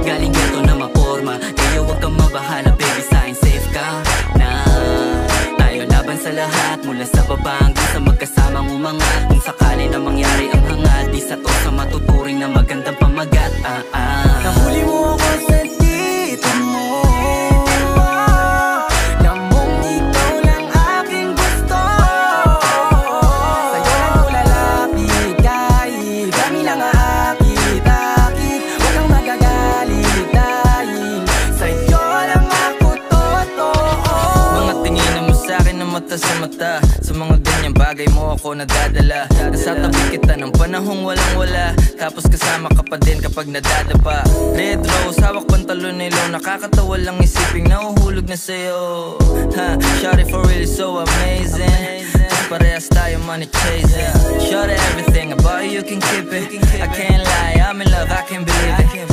Galing ghetto na maporma, kaya huwag kang mabahala baby, sa'kin safe ka na. Tayo laban sa lahat, mula sa baba hanggang sa magkasamang umangat. Kung sakali na mangyari ang hangat, di sa to sa matuturing na magandang pamagat. Nahuli mo ako sa dito mo, namong ikaw lang aking gusto. Sa'yo lang ko lalapit kahit kami lang aakit-akit. Huwag kang magagalit dahil sa'yo lang ako totoo. Mga tingin mo sa'kin na mata sa mata, sa mga ganyang bagay mo ako nadadala. Nasa tabi kita ng panahong walang wala, tapos kasama ka pa din kapag nadadapa. Red rose, hawak pantalon nilo, nakakatawa lang isiping nahuhulog na sa'yo. Shawty for really so amazing, just parehas tayo money chasing. Shawty everything about you can keep it, I can't lie, I'm in love, I can't believe it.